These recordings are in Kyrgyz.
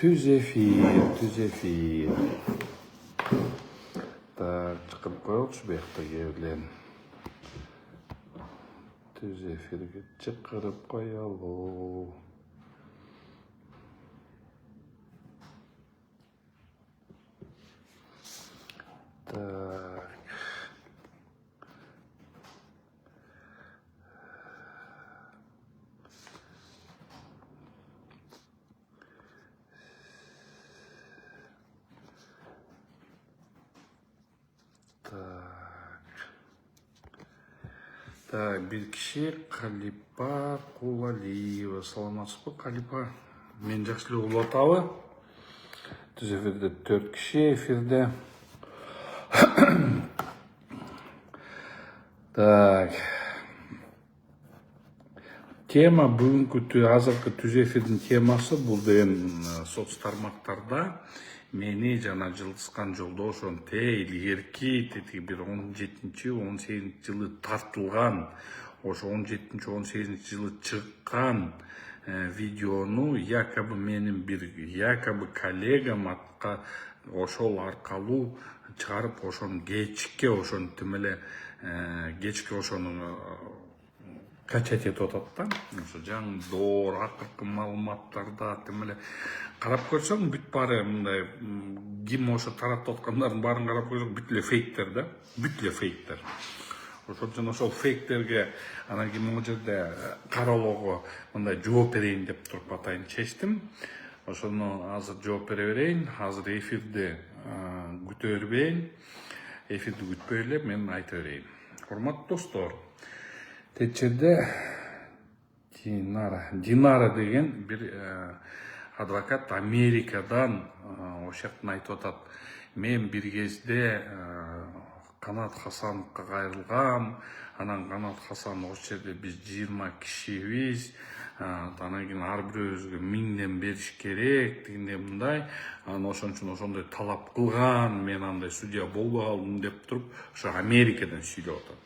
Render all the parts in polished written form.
Түз эфир. Так, çıkıp koyalım buyakta gevlen. Түз эфирге çıkırıp koyalım. Tak. Так, bir kişi Kalipа Кулалиева. Саламатсыз ба, Kalipа? Мен жақсылық ұлатауы. Түз эфирде 4 kişi эфирде. Так. Тема бүгінгі азыркы түз эфирдің темасы бұл деген соц тармактарда мени жана жылдыскан жолдошум илгерки бир 17-18 жылы тартылган, ошо 17-18 жылы чыккан видеону якобы менин бир коллегам атка ошол аркалуу чыгарып, ошону кечке ошону качать этип атат да. Ошо жаңдоор акыркы маалыматтарда карап көрсөң бүт баары мындай ким ошо таратып аткандардын баарын карап көрсөң бүт эле фейктер да, бүт эле фейктер. Ошол үчүн ошол фейктерге анан кийин могу жерде кароолоого мындай жооп берейин деп туруп атайын чечтим. Ошону азыр жооп бере берейин. Азыр эфирди күтө бербейин. Эфирди күтпөй эле мен айта берейин. Урматтуу достор, течерде Динара деген бир адвокат Америкадан ошоктон айтып атат. Мен бир кезде Канат Хасановго кайрылгам, анан Канат Хасанов ошол жерде биз 20 кишибиз, анан кийин ар бирөөбүзгө 1000ден бериш керек дегенде мындай, анан ошон үчүн ошондой талап кылган, мен андай судья болбой калдым деп туруп, ошо Америкадан сүйлөп атат.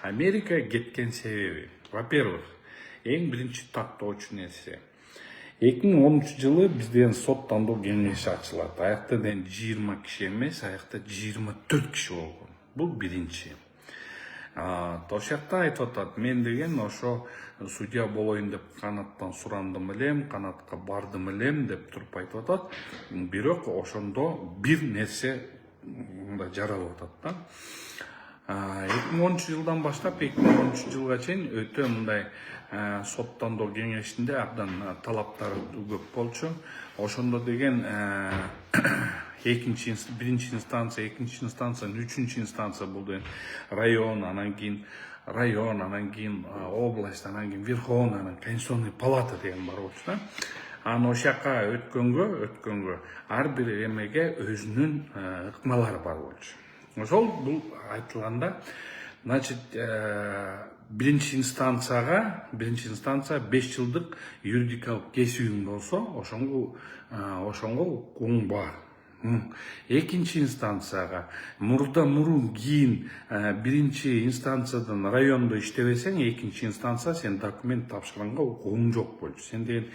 Америка кеткен себеби, во-первых, эң биринчи тактоочу нерсе. 2013 жылы бизден сот тандоо кеңеши ачылат. Аякта 20 киши эмес, аякта 24 киши болгон. Бул биринчи. Ошакта айтып атат, мен деген ошо судья болоюн деп Канаттан сурандым элем, Канатка бардым элем деп туруп айтып атат. Бирок ошондо бир нерсе жаралып атат да. 2013 жылдан баштап 2013 жылга чейин өтө мындай сот тандоо кеңешинде абдан талаптар көп болчу. Ошондо деген биринчи инстанция, экинчи инстанция, үчүнчү инстанция бул деген район, анан кийин область, анан кийин Верховный, анан Конституционный палата деген бар болчу да. Анан ошака өткөнгө ар бир эмеге өзүнүн ыкмалары бар болчу. Ошол бул айтылганда, значит, биринчи инстанция 5 жылдык юридикалык кесибиң болсо, ошонго укугуң бар. Экинчи инстанцияга мурун кийин биринчи инстанциядан райондо иштебесең, экинчи инстанция сен документ тапшырганга укугуң жок болчу. Сен деген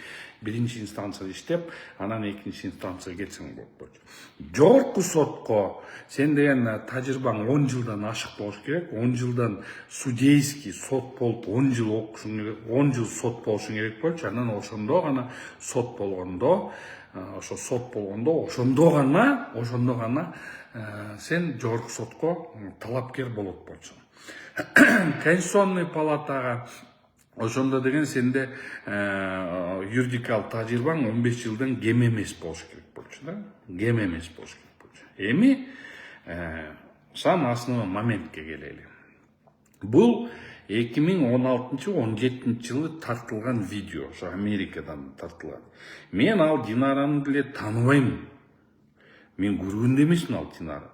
биринчи инстанцияда иштеп, анан экинчи инстанцияга кетсең болчу. Жогорку сотко сен деген тажрыйбаң 10 жылдан ашык болуш керек. 10 жылдан судейский сот болуп 10 жыл окушуң керек, 10 жыл сот болушуң керек болчу. Анан ошондо гана сот болгондо, ошондо гана сен жогорку сотко талапкер болот болчу. Конституционный палатага ошондо деген сенде юридикалык тажрыйбаң 15 жылдан кем эмес болуш керек болчу да. Кем эмес болуш керек болчу. Эми самый основной моментке келели. Бул 2016-17 жылы тартылган видео, ошо Америкадан тартылган. Мен ал Динараны деле тааныбайм. Мен көргөн да эмесмин ал Динара.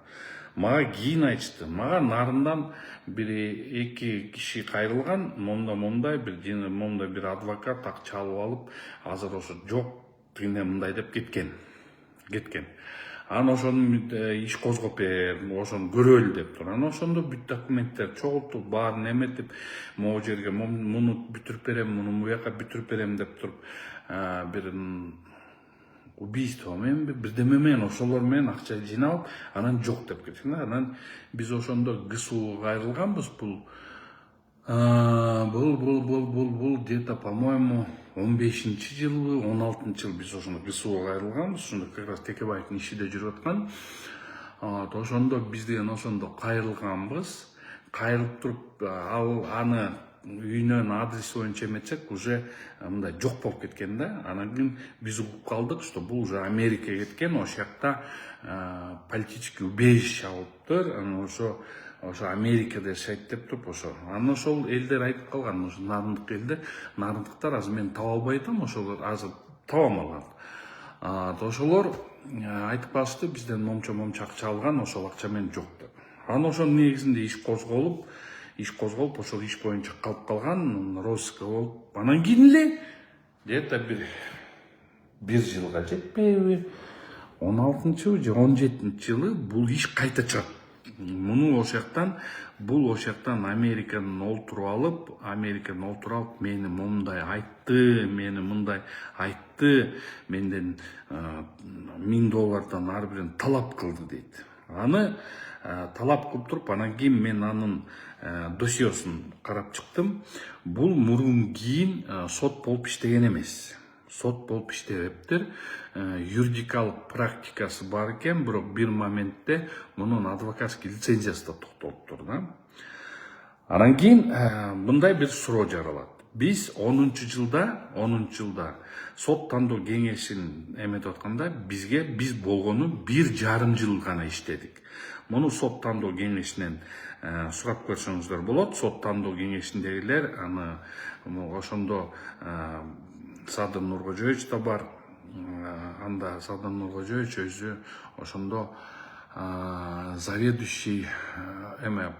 Мага кийин айтышты. Мага нарындан эки киши кайрылган, мондай бир адвокат акча алып алып, азыр ошо жок дегенде мындай деп кеткен. Анан ошону иш козгоп бер, ошону көрөлү деп тур. Анан ошондо бүт документтер чогултуп, баарын эметип, могу жерге муну бүтүрүп берем, муну буяка бүтүрүп берем деп туруп бир убийство мененби бирдеме менен ошолор менен акча жыйнап анан жок деп кеткен. Анан биз ошондо ГСУга кайрылганбыз. Бул где-то, по-моему, 15-жылы, 16-жыл биз ошондо ГСУга кайрылганбыз. Ошондо как раз Текебаевдин ишиде жүрүп аткан. Ошондо биз деген ошондо кайрылганбыз. Кайрылып туруп аны үйүнөн адрес боюнча эметсек уже мындай жок болуп кеткен да. Анан кийин биз угуп калдык, что бул уже Америкага кеткен, ошол жакта политический убежище алыптыр. Анан ошо Америкада жашайт деп туруп ошо. Анан ошол элдер айтып калган, ошо нарындык элдер, нарындыктар азыр мен таба албай атам, ошолор азыр таба алмаган. Ошолор айтып калышты, бизден момчо акча алган, ошол акча менен жок деп. Анан ошонун негизинде иш козголуп, ошол иш боюнча калып калган, розыска болуп, анан кийин эле где-то бир жылга жетпейби, 16-жылы же 17-жылы бул иш кайта чыгат. Муну ошол жактан Американы олтуруп алып, мени мындай айтты, менден $1000 ар бирин талап кылды дейт. Аны талап кылып туруп, анан кийин мен анын досьесун карап чыктым. Бул мурун кийин сот болуп иштеген эмес. Сот болуп иштебептир. Юридикалык практикасы бар экен, бирок бир моментте мунун адвокатский лицензиясы да токтолуптур да. Анан кийин мындай бир суроо жаралат. Биз 10-жылда сот тандоо кеңешин эметип атканда биз болгону 1,5 жыл гана иштедик. Муну сот тандоо кеңешинен сурап көрсөңүздөр болот. Сот тандоо кеңешиндегилер аны ошондо Садыр Нуркожоевич да бар. Анда Садыр Нуркожоевич өзү ошондо заведующий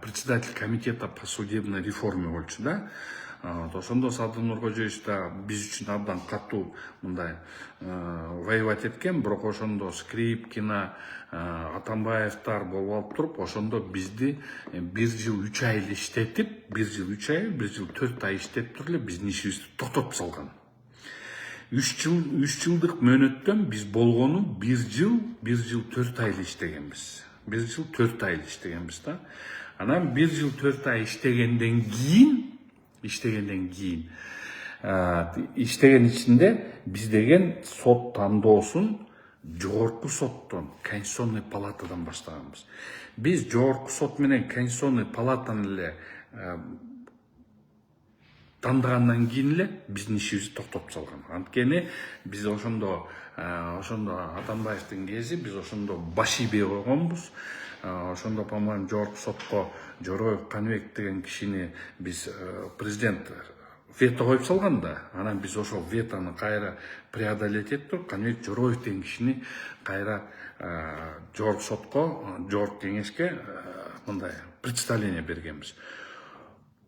председатель комитета по судебной реформе болчу да. Ошондо Садыр Нуркожоевич да биз үчүн абдан катуу мындай воевать эткен, бирок ошондо Скрипкина, Атамбаевдер болуп алып туруп, ошондо бизди 1 жыл 3 ай эле иштетип, 1 жыл 4 ай иштетип эле биздин ишибизди токтотуп салган. 3 жылдык мөөнөттөн биз болгону 1 жыл 4 ай эле иштегенбиз. 1 жыл 4 ай эле иштегенбиз да. Анан 1 жыл 4 ай иштеген ичинде биз деген сот тандоосун жогорку соттон, Конституционный палатадан баштаганбыз. Биз жогорку сот менен Конституционный палатаны эле тандагандан кийин эле биздин ишибизди токтотуп салган. Анткени биз ошондо Атамбаевдин кези биз ошондо баш ийбей койгонбуз. Ошондо, по-моему, жогорку сотко Жороев Каныбек деген кишини биз президент вето коюп салган да. Анан биз ошол ветону кайра преодолеть этип, Каныбек Жороев деген кишини кайра жогорку сотко, жогорку кеңешке мындай представление бергенбиз.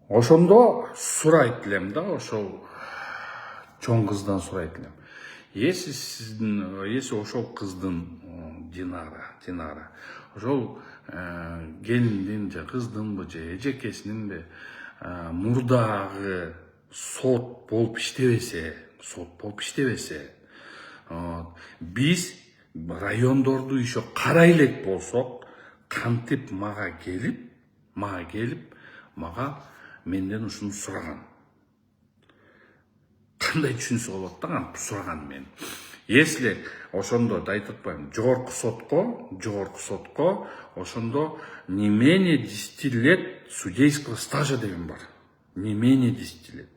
Ошондо сурайт элем да, ошол чоң кыздан сурайт элем. Если ошол кыздын Динара, ошол келиндин же кыздынбы же эжекесининби мурдагы сот болуп иштебесе, биз райондорду еще карай элек болсок, кантип мага келип менден ушуну сураган. Кандай түшүнсө болот да, кантип сураган мен. Если ошондо да айтып атпайм, жогорку сотко ошондо не менее 10 лет судейского стажа деген бар. Не менее 10 лет.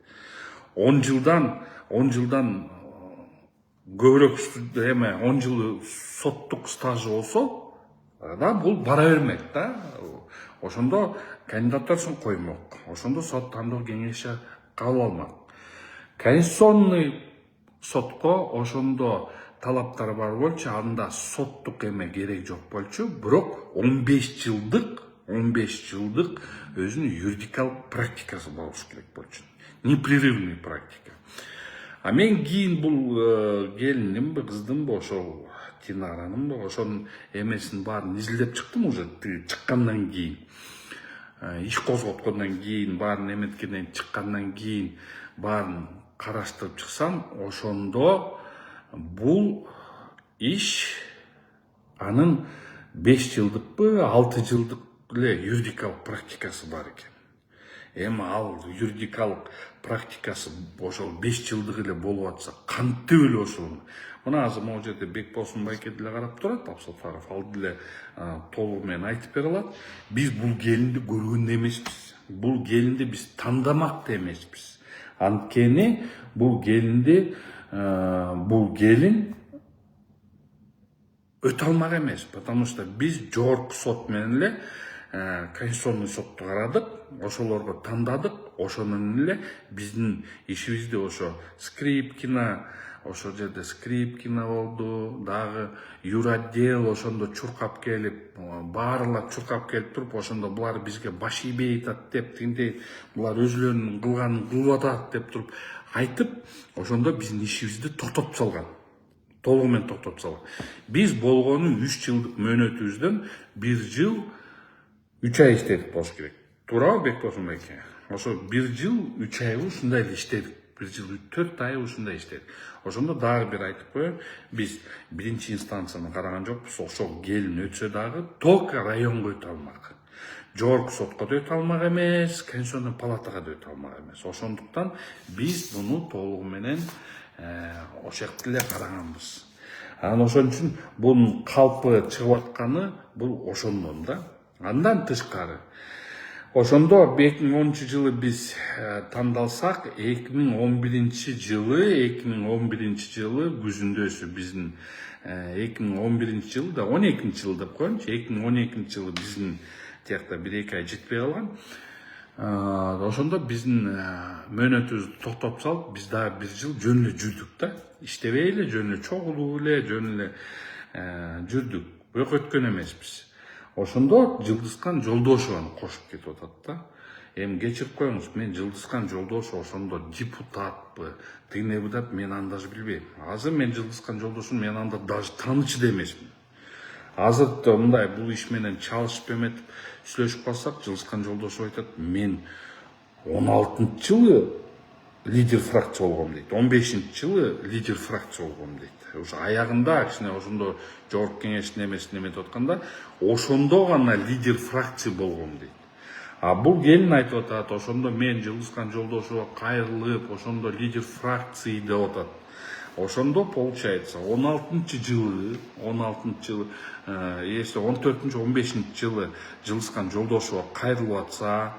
10 жылдан көбүрөөк 10 жыл соттук стажы болсо, да бул бара бермек да. Ошондо кандидаттарын коймок. Ошондо сот тандоо кеңеши кабыл алмак. Конституционный сотко ошондо талаптар бар болчу, анда соттук эме керек жок болчу, бирок 15 жылдык өзүнүн юридикалык практикасы болуш керек болчу. Непрерывный практика. А мен кийин бул келинимби, кыздымбы, ошол Динаранынбы, ошонун эмесин баарын изилдеп чыктым уже чыккандан кийин. Иш козготкондон кийин, баарын эметкенден чыккандан кийин, баарын караштырып чыксам, ошондо бул иш анын 5 жылдыкпы 6 жылдык эле юридикалык практикасы бар экен. Эми ал юридикалык практикасы ошол 5 жылдык эле болуп атса кантип эле ошол. Мына азыр могу жерде Бекболсун байке деле карап турат, Абсатаров ал деле толугу менен айтып бере алат. Биз бул келинди көргөн да эмеспиз. Бул келинди биз тандамак да эмеспиз. Анткени бул келин өтө алмак эмес, потому что биз жогорку сот менен эле Конституционный сотту карадык, ошолорго тандадык, ошонун эле биздин ишибизде ошо Скрипкина, ошол жерде Скрипкина болду, дагы юротдел ошондо чуркап келип, баарлап чуркап келип туруп, ошондо булар бизге баш ийбей атат деп, тигиндей булар өзүлөрүнүн кылганын кылып атат деп туруп айтып, ошондо биздин ишибизди токтотуп салган. Толугу менен токтотуп салган. Биз болгону 3 жылдык мөөнөтүбүздөн 1 жыл 3 ай иштедик болуш керек. Туурабы Бекболсун байке? Ошо 1 жыл 3 ай ушундай эле иштедик. 1 жыл 4 ай ушундай иштедик. Ошондо дагы бир айтып коеюн, биз биринчи инстанцияны караган жокпуз. Ошол келин өтсө дагы только районго өтө алмак. Жогорку сотко да өтө алмак эмес, Конституционный палатага да өтө алмак эмес. Ошондуктан биз буну толугу менен ошентип эле караганбыз. Анан ошон үчүн бунун калпы чыгып атканы бул ошондон да. Андан тышкары ошондо 2010 жылы биз тандалсак, 2011 жылы күзүндөсү биздин 2011 жылы да 12 жыл деп коеюнчу, 2012 жылы биздин тиякта 1-2 ай жетпей калган. Ошондо биздин мөөнөтүбүздү токтотуп салып, биз дагы 1 жыл жөн эле жүрдүк да. Иштебей эле, жөн эле чогулуп эле, жөн эле жүрдүк. Бирок өткөн эмеспиз. Ошондо Жылдызкан Жолдошованы кошуп кетип атат да. Эми кечирип коюңуз, мен Жылдызкан Жолдошов ошондо депутатпы, тигине бутат, мен аны даже билбейм. Азыр мен Жылдызкан Жолдошов мен анда даже таанычы да эмесмин. Азыр да мындай бул иш менен чалышып эметип сүйлөшүп калсак, Жылдызкан Жолдошов айтат, мен 16-жылы лидер фракция болгом дейт, 15-жылы лидер фракция болгом дейт. Ушу аягында кичине ошондо жогорку кеңештин эмесин эметип атканда, ошондо гана лидер фракция болгом дейт. А бул келин айтып атат, ошондо мен Жылдызкан Жолдошовго кайрылып, ошондо лидер фракции деп атат. Ошондо получается 16-жылы, если 14-15 жылы Жылдызкан Жолдошовго кайрылып атса,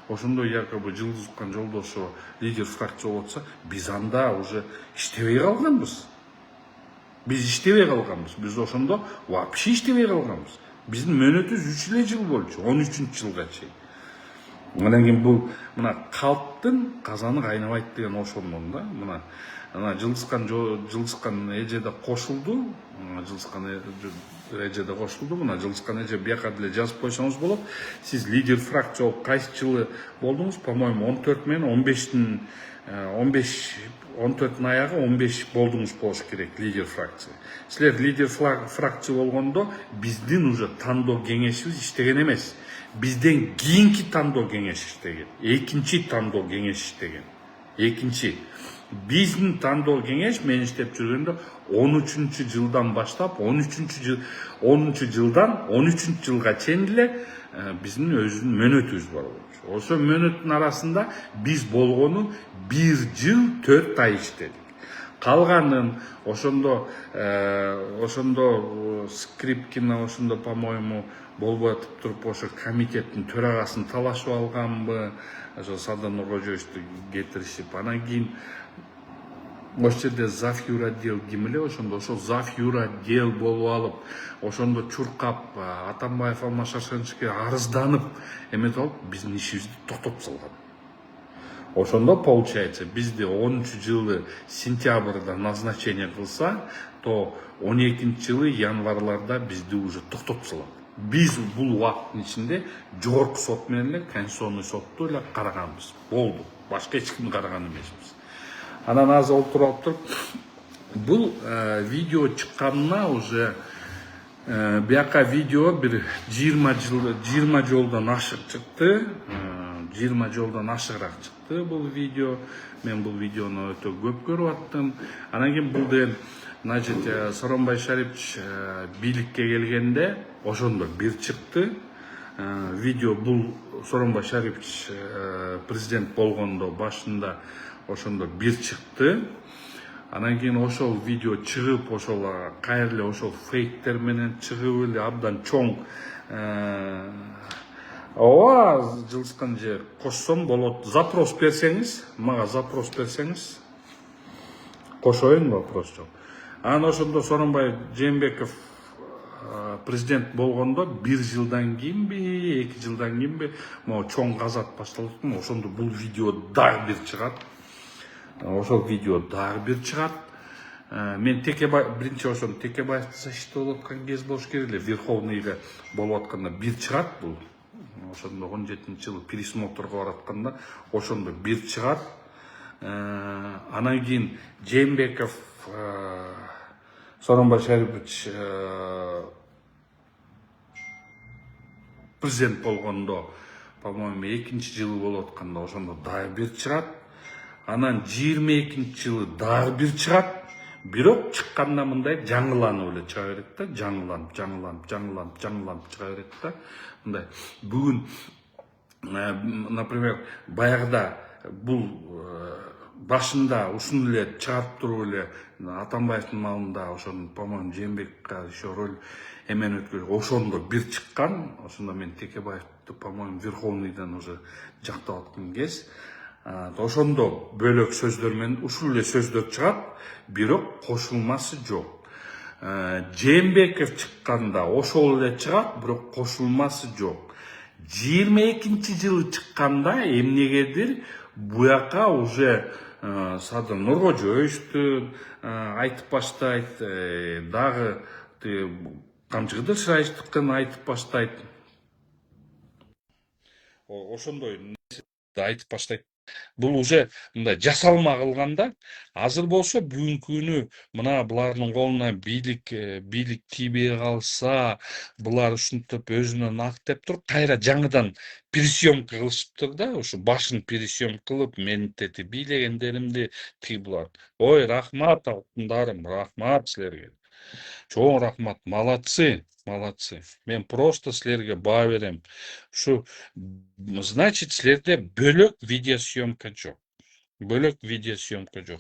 ошондо якобы Жылдызкан Жолдошов лидер фракция болуп атса, биз анда уже иштебей калганбыз. Биз ошондо вообще иштебей калганбыз. Биздин мөөнөтүбүз 3 эле жыл болчу, 13-жылга чейин. Андан кийин бул мына калптын казаны кайнабайт деген ошондон да. Мына Жылдызкан эже да кошулду. Мына Жылдызкан эже бияка деле жазып койсоңуз болот. Сиз лидер фракция болуп кайсы жылы болдуңуз? По-моему 14 менен 14 аягы 15 болдуңуз болуш керек лидер фракция. Силер лидер фракция болгондо биздин уже тандоо кеңешибиз иштеген эмес. Бизден кийинки тандоо кеңеш иштеген. Экинчи тандоо кеңеш иштеген. Биздин тандоо кеңеш мен иштеп жүргөндө 13-жылдан баштап 10-жылдан 13-жылга чейин эле биздин өзүнүн мөөнөтүбүз бар болчу. Ошо мөөнөттүн арасында биз болгону 1 жыл 4 ай иштедик. Калганын ошондо Скрипкина ошондо, по-моему, болбой атып туруп ошо комитеттин төрагасын талашып алганбы, ошо Садыр Нуркожоевичти кетиришип, анан кийин ошол жерде зав юротдел ким эле ошондо ошол зав юротдел болуп алып, ошондо чуркап Атамбаев Алмашашевичке арызданып эметип алып, биздин ишибизди токтотуп салган. Ошондо получается бизди 10-жылы сентябрда назначение кылса, то 12-жылы январларда бизди уже токтотуп салат. Биз бул убакыттын ичинде жогорку сот менен эле Конституционный сотту эле караганбыз. Болду. Башка эч кимди караган эмеспиз. Анан азыр олтуруп туруп, бул видео чыкканына уже бияка видео бир 20 жолдон ашык чыкты. 20 жолдон ашыгыраак чыкты. чыкты бул видео. Мен бул видеону өтө көп көрүп аттым. Анан кийин бул деген значит Сооронбай Шарипович бийликке келгенде ошондо бир чыкты. Видео бул Сооронбай Шарипович президент болгондо башында ошондо бир чыкты. Анан кийин ошол видео чыгып, ошол кайра ошол фейктер менен чыгып эле абдан чоң ооба жылыскан же кошсом болот. Запрос берсеңиз, мага запрос берсеңиз кошоюн, вопрос жок. Анан ошондо Сооронбай Жээнбеков президент болгондо 1 жылдан кийинби, 2 жылдан кийинби могу чоң газат башталып, ошондо бул видео дагы бир чыгат. Ошол видео дагы бир чыгат. Мен биринчи ошону Текебаевди защита болуп аткан кез болуш керек эле, Верховныйга болуп атканда бир чыгат бул. Ошондо 17-жылы пересмотрго баратканда ошондо бир чыгат. Анан кийин Жээнбеков Сооронбай Шарипович президент болгондо, по-моему, 2-жылы болуп атканда ошондо дагы бир чыгат. Анан 22-жылы дагы бир чыгат. Бирок чыкканда мындай жаңыланып эле чыга берет да, жаңыланып чыга берет да. Мындай бүгүн, например, баягыда бул башында ушуну эле чыгарып туруп эле Атамбаевдин маалында ошону, по-моему, Жээнбековго еще роль эмени өткөрүп, ошондо бир чыккан. Ошондо мен Текебаевди, по-моему, Верховныйдан уже жактап аткан кез. Ошондо бөлөк сөздөр менен ушул эле сөздөр чыгат, бирок кошулмасы жок. Жээнбеков чыкканда ошол эле чыгат, бирок кошулмасы жок. 22-жылы чыкканда эмнегедир буяка уже Садыр Нуркожоевичту айтып баштайт, дагы Камчыгыр Шыраевичтикин айтып баштайт. Ошондой айтып баштайт. Бул уже мындай жасалма кылганда, азыр болсо бүгүнкү күнү мына булардын колуна бийлик тийбей калса, булар ушинтип өзүнөн ак деп туруп, кайра жаңыдан пересъемка кылышыптыр да, ушу башын пересъемка кылып, менин тети бийлегендеримди тиги булар. Ой, рахмат алтындарым, рахмат силерге. Чоң рахмат, молодцы. Мен просто силерге баа берем. Ушу, значит, силерде бөлөк видеосъемка жок.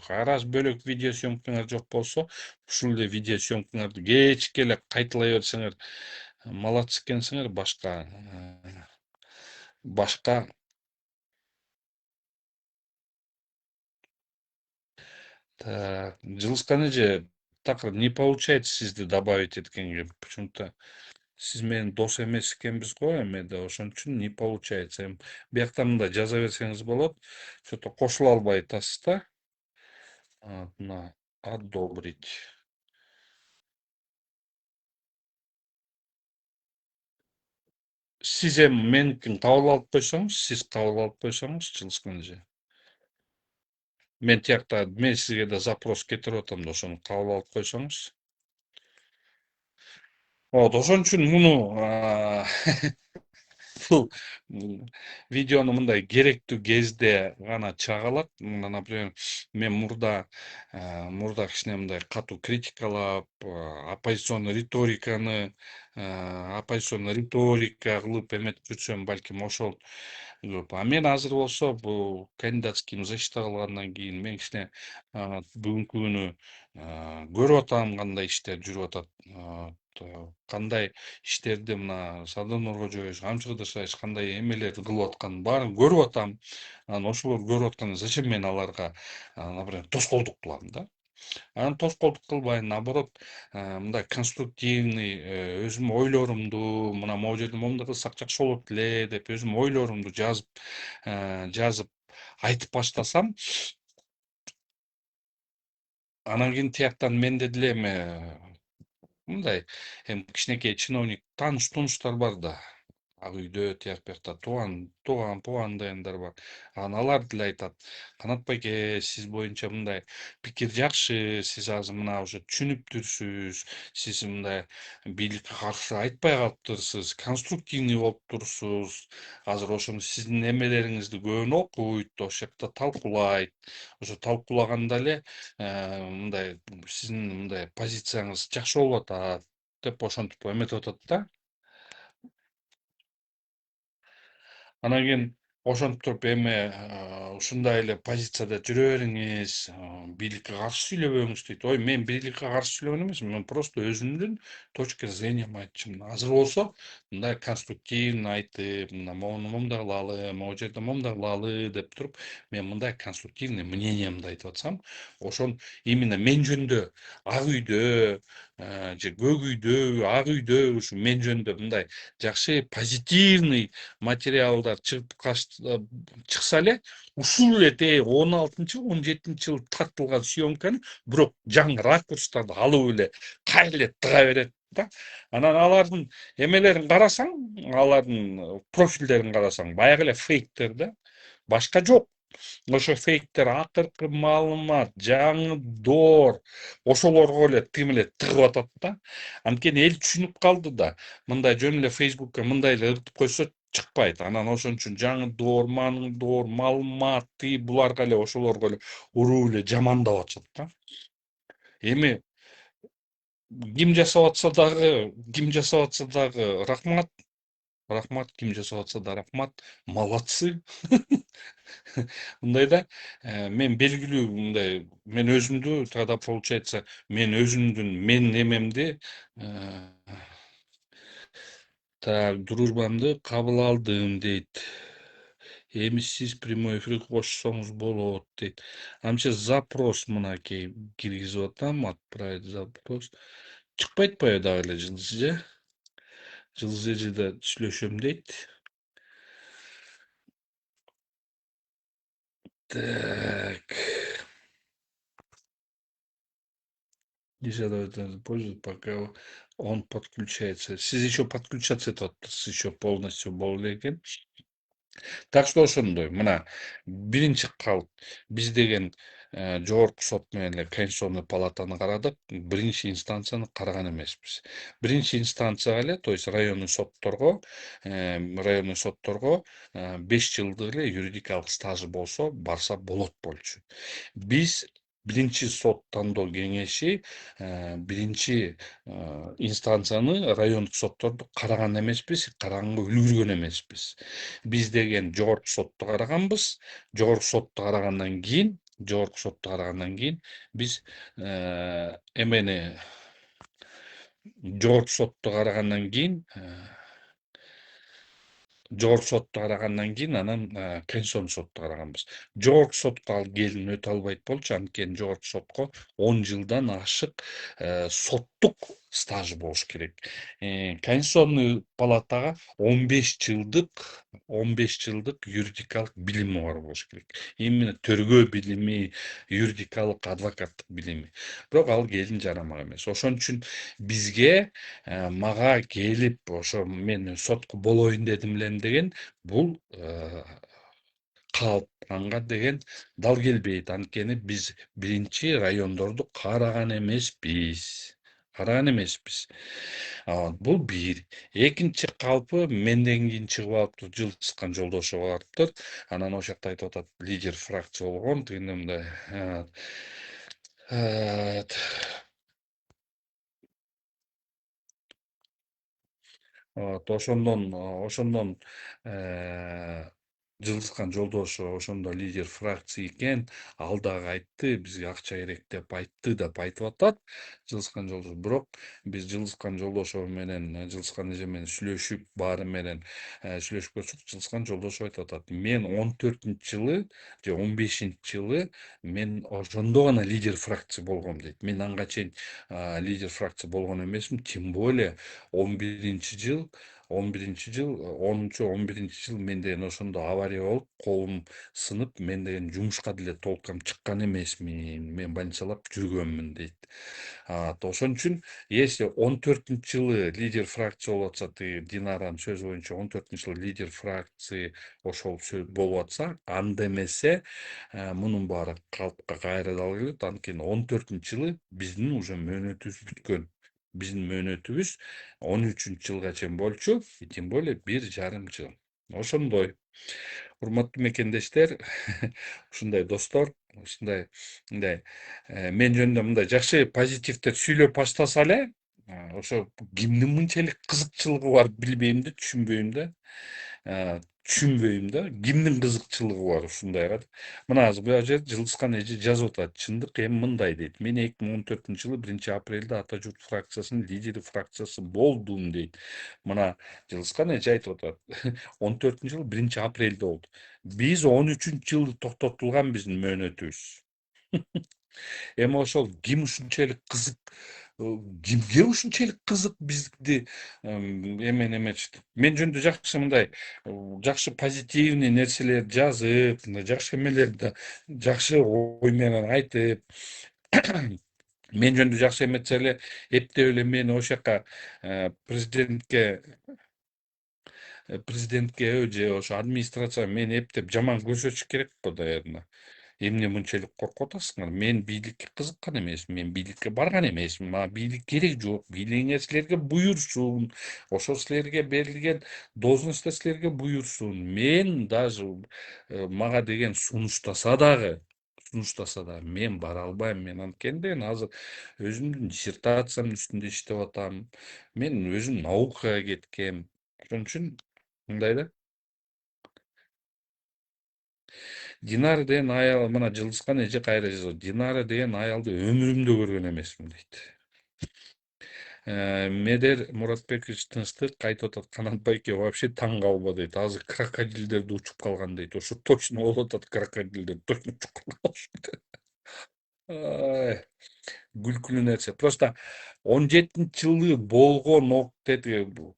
А раз бөлөк видеосъемкаңар жок болсо, ушул эле видеосъемкаңарды кечке эле кайталай берсеңер, молодцы экенсиңер. Башка жылыскан эже, такыр не получается сизди добавить эткенге? Почему-то сиз менин дос эмес экенбиз го, эми да ошон үчүн не получается. Эми биякта мындай жаза берсеңиз болот. Что-то кошула албай атасыз да. Мына одобрить. Сиз эми меникин кабыл алып койсоңуз, жылыскан эже. Мен тиякта, мен сизге да запрос кетирип атам да, ошону кабыл алып койсоңуз. Вот, ошон үчүн муну бул видеону мындай керектүү кезде гана чыга алат. Мына, например, мен мурда кичине мындай катуу критикалап, оппозиционный риторика кылып эметип жүрсөм, балким ошол көп. А мен азыр болсо бул кандидатскийим защита кылгандан кийин мен кичине бүгүнкү күнү көрүп атам кандай иштер жүрүп атат. Кандай иштерди мына Садыр Нуркожоевич, Камчыгыр Шыраевич кандай эмелерди кылып атканын баарын көрүп атам. Анан ошолорду көрүп атканда зачем мен аларга, например, тоскоолдук кылам да? Анан тоскоолдук кылбайм, наоборот, мындай конструктивный, өзүмдүн ойлорумду, мына могу жерде момундай кылсак жакшы болот эле деп өзүмдүн ойлорумду жазып айтып баштасам, анан кийин тияктан менде деле эми мындай кичинекей чиновник тааныш тунуштар бар да. ак үйдө тияк биякта туугандаяндар бар. Алар деле айтат, Канат байке, сиз боюнча мындай пикир жакшы, сиз азыр мына уже түшүнүптүрсүз, сиз мындай бийликке каршы айтпай калыптырсыз, конструктивный болуп турсуз. Азыр ошону сиздин эмелериңизди көбүнө окуйт, ошол жакта талкуулайт. Ошо талкуулаганда эле мындай сиздин мындай позицияңыз жакшы болуп атат деп ошентип эметип атат да. Анан кийин ошентип туруп эми ушундай эле позицияда жүрө бериңиз, бийликке каршы сүйлөбөңүз дейт. Ой, мен бийликке каршы сүйлөгөн эмесмин, мен просто өзүмдүн точка зрениямды айтчумун. Азыр болсо мындай конструктивно айтып, мына моуну момундай кылалы, могу жерде момундай кылалы деп туруп, мен мындай конструктивный мнениемди айтып атсам, ошон именно мен жөнүндө ак үйдө же көк үйдө, ак үйдө ушу мен жөнүндө мындай жакшы позитивный материалдар чыкса эле ушул эле тээ 16-жыл 17-жыл тартылган съемканы бирок жаңы ракурстарды алып эле кайра эле тыга берет да. Анан алардын эмелерин карасаң, алардын профилдерин карасаң баягы эле фейктер да, башка жок. Ошо фейктер акыркы маалымат, жаңы доор ошолорго эле тим эле тыгып атат да. Анткени эл түшүнүп калды да, мындай жөн эле Facebookка мындай эле ыртып койсо чыкпайт. Анан ошон үчүн жаңы доор, маалымат, буларга эле ошолорго эле уруп эле жамандап атышат да. Эми ким жасап атса дагы рахмат. Рахмат, ким жасап атса да рахмат. Молодцы. Мындай да, мен белгилүү мындай, мен өзүмдү тогда получается, мен өзүмдүн эмемди так, дружбамды кабыл алдым дейт. Эми сиз прямой эфирге кошсоңуз болот дейт. Амча запрос мынакей киргизип атам, отправить запрос. Чыкпай атпайбы дагы эле жылдыз эже? Жылдыз эжеде сүйлөшөм дейт. Так. Нельзя давать пользу, пока он подключается. Сиз еще подключаться этип еще полностью болду экен. Так что ошондой, мына биринчи калп биз деген жогорку сот менен эле Конституционный палатаны карадык, биринчи инстанцияны караган эмеспиз. Биринчи инстанцияга эле, то есть районный сотторго 5 жылдык эле юридикалык стажы болсо барса болот болчу. Биз биринчи сот тандоо кеңеши биринчи инстанцияны райондук сотторду караган эмеспиз, караганга үлгүргөн эмеспиз. Биз деген жогорку сотто караганбыз. Жогорку сотто карагандан кийин биз эмени жогорку сотто карагандан кийин анан Конституционный сотто караганбыз. Жогорку сотко ал келин өтө албайт болчу, анткени жогорку сотко 10 жылдан ашык соттук стажы болуш керек. Конституционный палатага 15 жылдык юридикалык билими бар болуш керек. Именно төргөө билими, юридикалык, адвокаттык билими. Бирок ал келин жарамак эмес. Ошон үчүн бизге мага келип ошо мен сотко болоюн дедим элем деген бул калп анга деген дал келбейт. Анткени биз биринчи райондорду караган эмеспиз. Бул бир. Экинчи калпы менден кийин чыгып алыптыр, Жылыскан Жолдошов алыптыр. Анан ошол жакта айтып атат, лидер фракция болгон, тигиндей мындай. Ошондон Жылыскан Жолдошов ошондо лидер фракция экен, ал дагы айтты, бизге акча керек деп айтты деп айтып атат Жылыскан Жолдошов. Бирок биз Жылыскан Жолдошов менен, Жылыскан эже менен сүйлөшүп, баары менен сүйлөшүп көрсөк, Жылыскан Жолдошов айтып атат, мен 14-жылы же 15-жылы мен ошондо гана лидер фракция болгом дейт. Мен анга чейин лидер фракция болгон эмесмин, тем более 11-жыл 11-жыл 10-11-жыл мен деген ошондо авария болуп колум сынып мен деген жумушка деле толком чыккан эмесмин, мен больницалап жүргөнмүн дейт. Ошон үчүн если 14-жылы лидер фракция болуп атса, тиги Динаранын сөзү боюнча 14-жылы лидер фракция ошол болуп атса, анда эмесе мунун баары калпка кайрылалы келет. Анткени 14-жылы биздин уже мөөнөтүбүз бүткөн. Биздин мөөнөтүбүз 13-жылга чейин болчу, тем более 1,5 жыл. Ошондой. Урматтуу мекендештер, ушундай достор, ушундай мындай мен жөнүндө мындай жакшы позитивдер сүйлөп баштаса эле, ошо кимдин мынчалык кызыкчылыгы бар билбейм да, түшүнбөйм да. Түшүнбөйм да. Кимдин кызыкчылыгы бар ушундайга. Мына азыр бул жерде Жылыскан эже жазып атат. Чындык эми мындай дейт. Мен 2014-жылы 1-апрелде Ата журт фракциясынын лидери фракциясы болдум дейт. Мына Жылыскан эже айтып атат. 14-жылы 1-апрелде болду. Биз 13-жылы токтотулган биздин мөөнөтүбүз. Эми ошол ким ушунчалык кызык, кимге ушунчалык кызык бизди эметип. Мен жөнүндө жакшы мындай жакшы позитивный нерселер жазып, мындай жакшы эмелерди жакшы ой менен айтып, мен жөнүндө жакшы эметсе эле эптеп эле мени ошол жака президентке же ошо администрацияга мени эптеп жаман көрсөтүш керек го, наверное. Эмне мынчалык коркуп атасыңар? Мен бийликке кызыккан эмесмин, мен бийликке барган эмесмин, мага бийлик керек жок. Бийлигиңер силерге буйрсун, ошол силерге берилген должностьтор силерге буйрсун. Мен даже мага деген сунуштаса дагы мен бара албайм. Мен анткени деген азыр өзүмдүн диссертациямдын үстүндө иштеп атам. Мен өзүм наукага кеткем. Ошон үчүн мындай да. Динара деген аял, мына Жылыскан эже кайра жазат. Динара деген аялды өмүрүмдө көргөн эмесмин дейт. Медер Муратбекович Тынчтык айтып атат. Канат байке вообще таң калба дейт. Азыр крокодилдер да учуп калган дейт. Ошо точно болуп атат, крокодилдер точно учуп калган. Ай, күлкүлүү нерсе. Просто 17-жылы болгон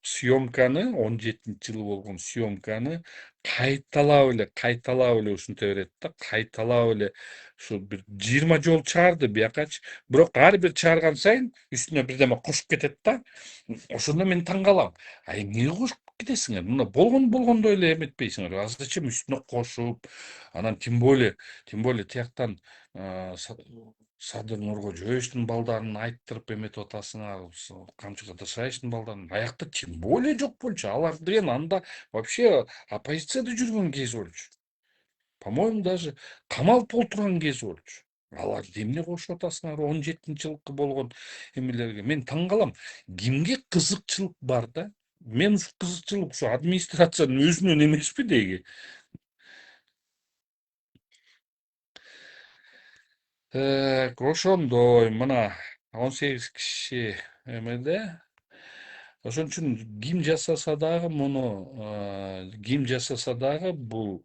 съемканы, 17-жылы болгон съемканы кайталап эле ушинте берет да, кайталап эле ушу бир 20 жолу чыгарды биякачы. Бирок ар бир чыгарган сайын үстүнө бирдеме кошуп кетет да. Ошондо мен таң калам. Эмнеге кошуп кетесиңер? Мына болгондой эле эметпейсиңер. А зачем үстүнө кошуп? Анан тем более тияктан Садыр Нуркожоевичтин балдарын айттырып эметип атасыңар, Камчы Кыдыршаевичтин балдарын. Аякта тем более жок болчу. Алар деген анда вообще оппозицияда жүргөн кези болчу. По-моему, даже камалып олтурган кези болчу. Аларды эмне кошуп атасыңар 17-жылкы болгон эмелерге? Мен таң калам. Кимге кызыкчылык бар да? Мен ушу кызыкчылык ушу администрациянын өзүнөн эмеспи деги? Ошондой мына 18 киши эмеде. Ошон үчүн ким жасаса дагы муну, бул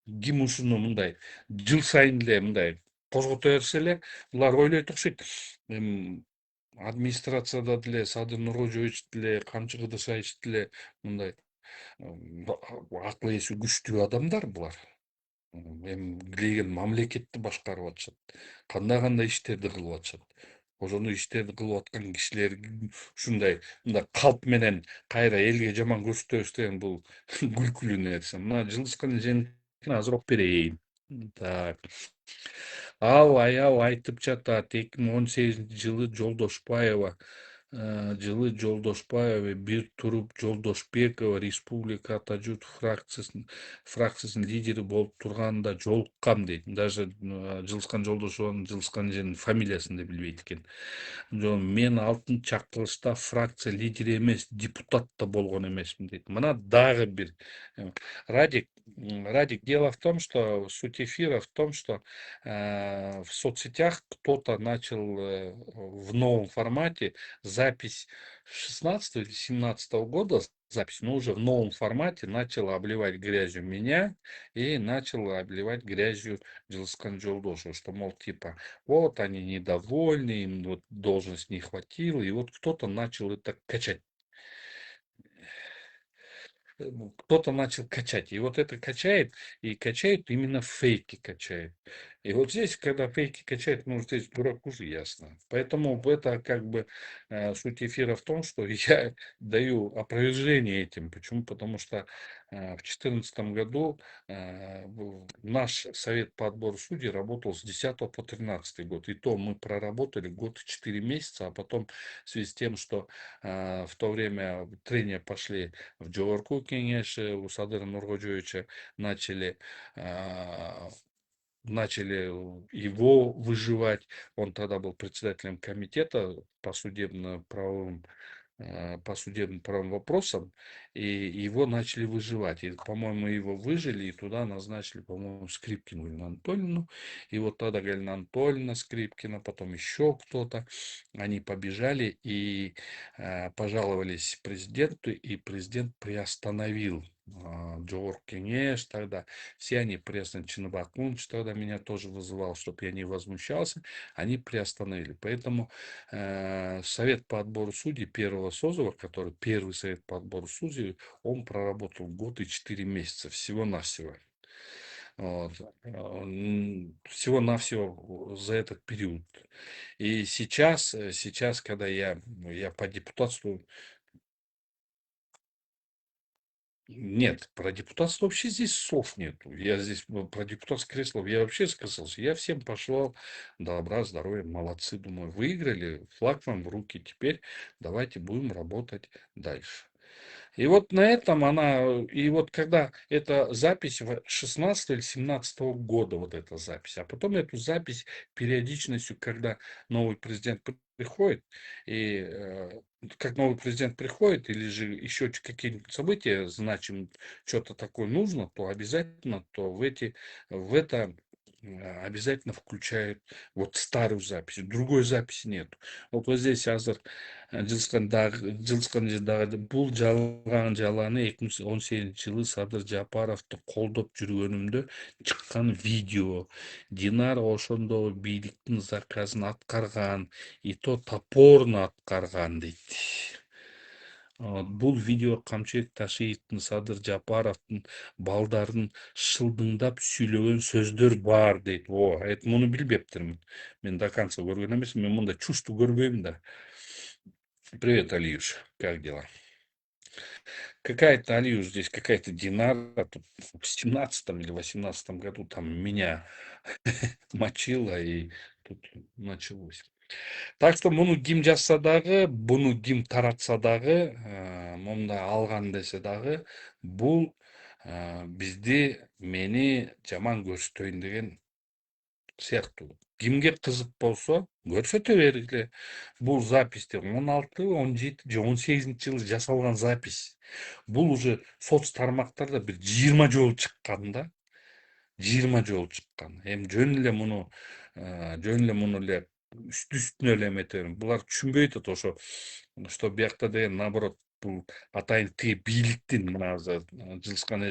ким ушуну мындай жыл сайын эле мындай козгото берсе эле булар ойлойт окшойт. Администрацияда деле Садыр Нуркожоевич деле, Камчы Кыдыршаевич деле мындай акыл эси күчтүү адамдар булар. Эми билеген мамлекетти башкарып атышат. Кандай иштерди кылып атышат. Ошондой иштерди кылып аткан кишилер ушундай мындай калп менен кайра элге жаман көрсөтөбүз деген бул күлкүлүү нерсе. Мына Жылыскан эженикин азыр окуп берейин. Так. Ал аял айтып жатат 2018-жылы Жолдошбаева бир туруп Жолдошбекова Республика Ата журт фракциясынын лидери болуп турганда жолуккам дейт. Даже Жылыскан Жолдошованын Жылыскан эженин фамилиясын да билбейт экен. Мен алтын чакырылышта фракция лидери эмес, депутат да болгон эмесмин дейт. Мына дагы бир. Радик, дело в том, что суть эфира в том, что в соцсетях кто-то начал в новом формате запись 16 или 17 года, запись, но уже в новом формате начал обливать грязью меня и начал обливать грязью Джилскан Жолдошу, что, мол, типа, вот они недовольны, им вот должность не хватило, и вот кто-то начал это качать. кто-то начал качать. И вот это качает, и качает именно фейки качает. И вот здесь, когда фейки качает, ну, здесь дураку же ясно. Поэтому это как бы суть эфира в том, что я даю опровержение этим. Почему? Потому что в 2014 году наш совет по отбору судей работал с 10 по 13 год. И то мы проработали год и 4 месяца, а потом в связи с тем, что в то время трения пошли в Джорку Кенеше, у Садыра Нургоджевича начали а, начали его выживать. Он тогда был председателем комитета по судебным правовым вопросам, и его начали выживать. И, по-моему, его выжили, и туда назначили, по-моему, Скрипкину Галину Анатольевну. И вот тогда Галина Анатольевна Скрипкина, потом еще кто-то, они побежали и пожаловались президенту, и президент приостановил Джордж Кенеш тогда. Все они, президент Чинабакунч тогда меня тоже вызывал, чтобы я не возмущался, они приостановили. Поэтому совет по отбору судей первого созыва, который первый совет по отбору судей, он проработал год и 4 месяца всего-навсего. Вот. Всего-навсего за этот период. И сейчас, когда я по депутатству. Нет, про депутатство вообще здесь слов нету. Я здесь про депутатское кресло, я вообще сказался. Я всем пошлал добра, здоровья, молодцы. Думаю, выиграли, флаг вам в руки. Теперь давайте будем работать дальше. И вот на этом и вот когда эта запись 16 или 17 года, вот эта запись, а потом эту запись периодичностью, когда новый президент приходит, и как новый президент приходит, или же еще какие-нибудь события значимые, что-то такое нужно, то обязательно, в это обязательно включают вот старую запись. Другой записи нет. Вот здесь азыр жылысқан бул жалган жаланы 2018 жылы Садыр Жапаровду колдоп жүргөнүмдө чыккан видео. Динара ошондо бийликтин заказын аткарган, и то топорно аткарган дейт. Бул видео Камчек Ташиевдин, Садыр Жапаровдун балдарын шылдыңдап сүйлөгөн сөздөр бар дейт. Муну билбептирмин. Мен до конца көргөн эмесмин, мен мындай чучту көрбөйм да. Привет, Алиюш, как дела? Какая-то Алиюш здесь, какая-то Динара тут в 17 или 18 году там меня мочила, и тут началось. Так что муну ким жазса дагы, буну ким таратса дагы, монда алган десе дагы, бул мени жаман көрсөтөйүн деген сыяктуу. Кимге кызык болсо көрсөтө бергиле. Бул записьте 16, 17 же 18 жылы жасалган запись. Бул уже соц тармактарда бир 20 жолу чыккан да. 20 жолу чыккан. Эми жөн эле муну эле үстүнө эле эметерим. Булар түшүнбөй атат ошо, что биякта деген наоборот бул атайын тиги бийликтин мына азыр жылыскан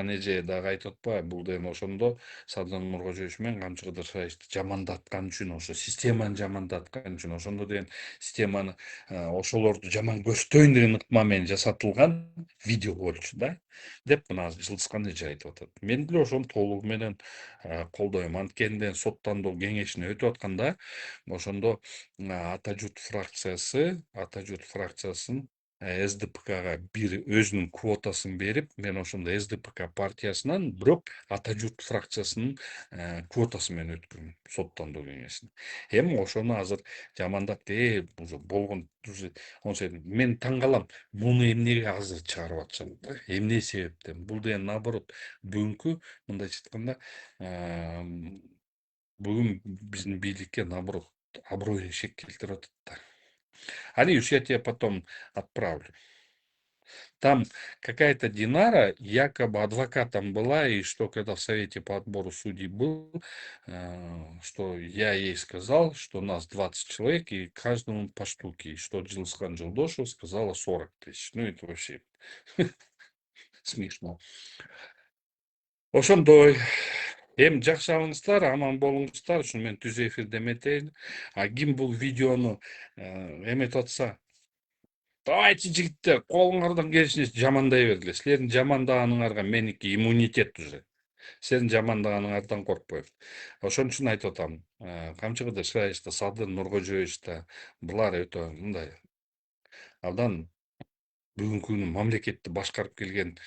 эже дагы айтып атпайбы, бул деген ошондо Садыр Нуркожоевич менен Камчы Кыдыршаевди жамандаткан үчүн, ошо системаны жамандаткан үчүн, ошондо деген системаны ошолорду жаман көрсөтөйүн деген ыкма менен жасатылган видео болчу да, деп мына жылыскан эже айтып атат. Мен деле ошону толугу менен колдойм. Анткени соттондоо кеңешине өтүп атканда ошондо ата журт фракциясын СДПКга бир өзүнүн квотасын берип, мен ошондо СДПК партиясынан, бирок ата журт фракциясынын квотасы менен өткөрмүн соттондоо кеңесине. Эми ошону азыр жамандап, уже болгон, мен таң калам, муну эмнеге азыр чыгарып атышат да, эмне себептен? Бул деген наоборот бүгүнкү, мындайча айтканда, бүгүн биздин бийликке наоборот абройун шек келтирип атат да. Алиюш, я тебе потом отправлю. Там какая-то Динара якобы адвокатом была, и что когда в совете по отбору судей был, что я ей сказал, что нас 20 человек, и каждому по штуке, и что Джилсхан Джилдошев сказала 40 тысяч. Ну, это вообще смешно. Ошондой. Эми жакшы аман болуңуздар, ушуну мен түз эфирде эметейин. А ким бул видеону эметип атса, Давайте жигиттер, колуңардан келишинче жамандай бергиле. Силердин жамандаганыңарга меники иммунитет уже. Силердин жамандаганыңардан коркпойм. Ошон үчүн айтып атам. Камчы Кыдыршаевич да, Садыр Нуркожоевич да, булар өтө мындай абдан бүгүнкү күнү мамлекетти башкарып келген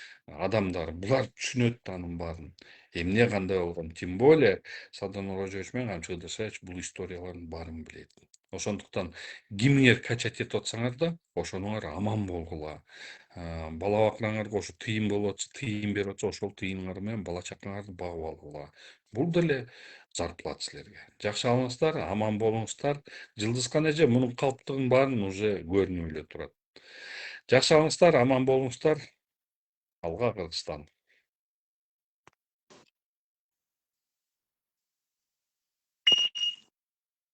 адамдар. Булар түшүнөт анын баарын. Эмне кандай болгон. Тем более Садыр Нуркожоевич менен Камчы Кыдыршаевич бул историялардын баарын билет. Ошондуктан кимиңер качать этип атсаңар да, ошонуңар аман болгула. Бала бакыраңарга ошо тыйын болуп атса, тыйын берип атса, ошол тыйыныңар менен бала чакаңарды багып алгыла. Бул деле зарплата силерге. Жакшы алыңыздар, аман болуңуздар. Жылдызкан эже мунун калптыгын баарын уже көрүнүп эле турат. Жакшы алыңыздар, аман болуңуздар. Алга Кыргызстан.